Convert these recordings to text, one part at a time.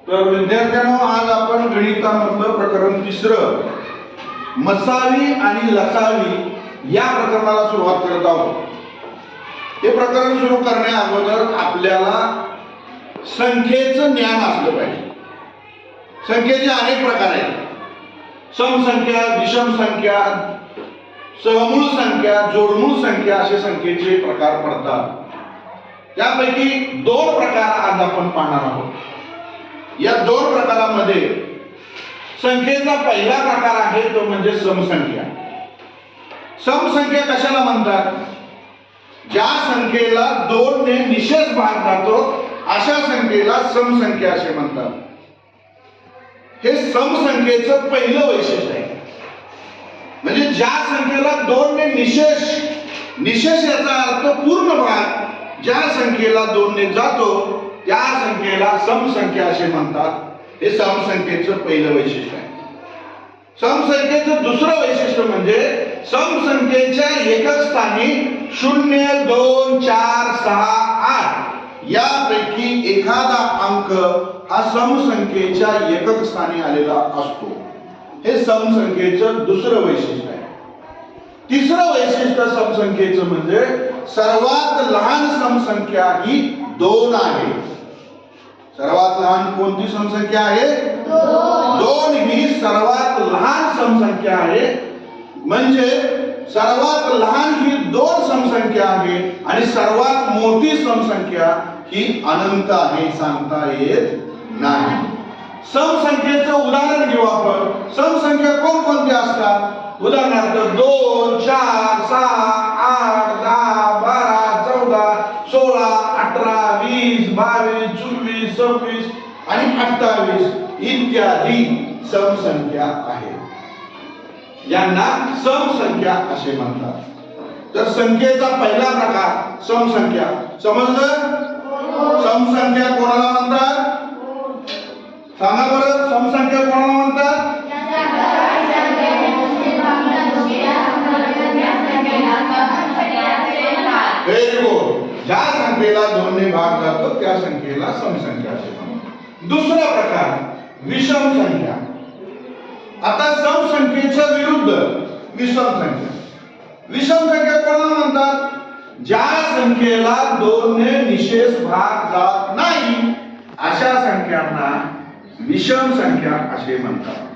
तर विद्यार्थ्यांनो, आज आपण गणितामधलं प्रकरण तिसरं मसावी आणि लसावी या प्रकरणाला सुरुवात करत आहोत. हे प्रकरण सुरू करण्या अगोदर आपल्याला संख्येचं ज्ञान असलं पाहिजे. संख्येचे अनेक प्रकार आहेत. समसंख्या, विषम संख्या, सहमूळ संख्या, जोडमूळ संख्या असे संख्येचे प्रकार पडतात. त्यापैकी दोन प्रकार आज आपण पाहणार आहोत. या दोन प्रकारामध्ये संख्येचा पहिला प्रकार आहे तो म्हणजे समसंख्या. समसंख्या कशाला म्हणतात? ज्या संख्येला 2 ने निशेष भाग जातो अशा संख्येला समसंख्या असे म्हणतात. हे समसंख्येचं पहिलं वैशिष्ट्य आहे. म्हणजे ज्या संख्येला 2 ने निशेष याचा अर्थ पूर्ण भाग ज्या संख्येला 2 ने जातो त्या संख्येला समसंख्या असे म्हणतात. हे समसंख्येचं पहिलं वैशिष्ट्य आहे. समसंख्येचं दुसरं वैशिष्ट्य म्हणजे समसंख्येच्या एकक स्थानी 0, 2, 4, 6, 8 यापैकी एखादा अंक हा समसंख्येच्या एकक स्थानी आलेला असतो. हे समसंख्येचं दुसरं वैशिष्ट्य आहे. तिसरं वैशिष्ट्य समसंख्येचं म्हणजे सर्वात लहान समसंख्या ही 2 आहे. सर्वात लहान कोणती समसंख्या आहे? 2 ही सर्वात लहान समसंख्या आहे. म्हणजे सर्वात लहान ही 2 समसंख्या आहे आणि सर्वात मोठी समसंख्या ही अनंत आहे, सांगता येत नाही. समसंख्येचं उदाहरण घेऊ आपण. समसंख्या कोणकोणत्या असतात? उदाहरणार्थ 2, 4, 6, 8, 10, 12, 14, 16, 18, 20, 22, 24, 26 आणि 28 इत्यादी समसंख्या आहेत. यांना समसंख्या असे म्हणतात. तर संख्येचा पहिला प्रकार समसंख्या समजलं? समसंख्या कोणाला म्हणतात? सांगा बरं, समसंख्या कोणाला म्हणतात? Very good. ज्या संख्येला 2 ने भाग जातो त्या संख्येला समसंख्या असे म्हणतात. दुसरा प्रकार विषम संख्या. आता समसंख्येच्या विरुद्ध विषम संख्या. विषम संख्या कोणाला म्हणतात? ज्या संख्येला 2 ने निशेष भाग जात नाही अशा संख्यांना विषम संख्या असे म्हणतात.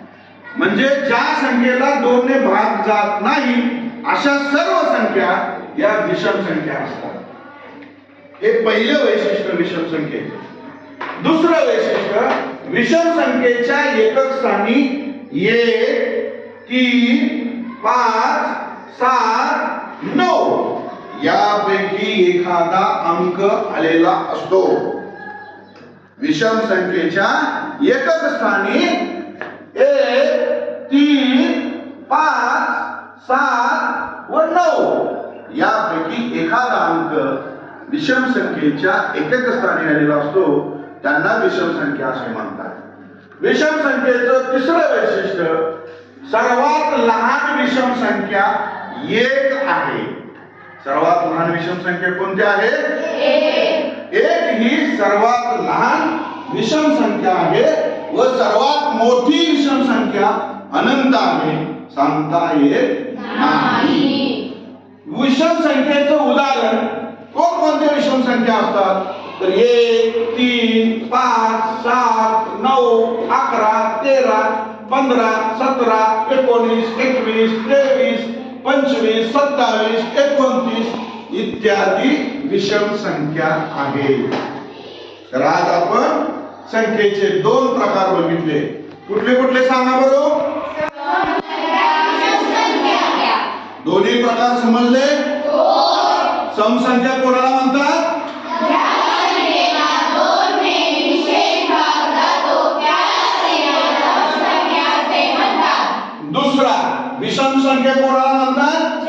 म्हणजे ज्या संख्येला 2 ने भाग जात नाही अशा सर्व संख्या या विषम संख्या असतात. हे पहिलं वैशिष्ट्य विषम संख्येचे. दुसरं वैशिष्ट्य विषम संख्येच्या एकक स्थानी 1, 3, 5, 7, 9 यापैकी एखादा अंक आलेला असतो. विषम संख्येच्या एकक स्थानी 1, 3, 5, 7 व 9 यापैकी एखादा अंक विषम संख्येच्या एकक स्थानी आलेला असतो. त्यांना विषम संख्या असे म्हणतात. विषम संख्येचं तिसरं वैशिष्ट्य सर्वात लहान विषम संख्या 1 आहे. सर्वात लहान विषम संख्या कोणती आहे? 1 ही सर्वात लहान विषम संख्या आहे व सर्वात मोठी विषम संख्या अनंत आहे, सांगता येत नाही. विषम संख्येचं उदाहरण कोणकोणत्या विषम संख्या असतात? तर 1, 3, 5, 7, 9, 11, 13, 15, 17, 19, 21, 23, 25, 27, 29 इत्यादी विषम संख्या आहेत. तर आज आपण संख्येचे 2 प्रकार बघितले. कुठले कुठले सांगा बरं? दोन्ही प्रकार समजले? समसंख्या कोणाला म्हणतात? दुसरा विषम संख्या कोणाला म्हणतात?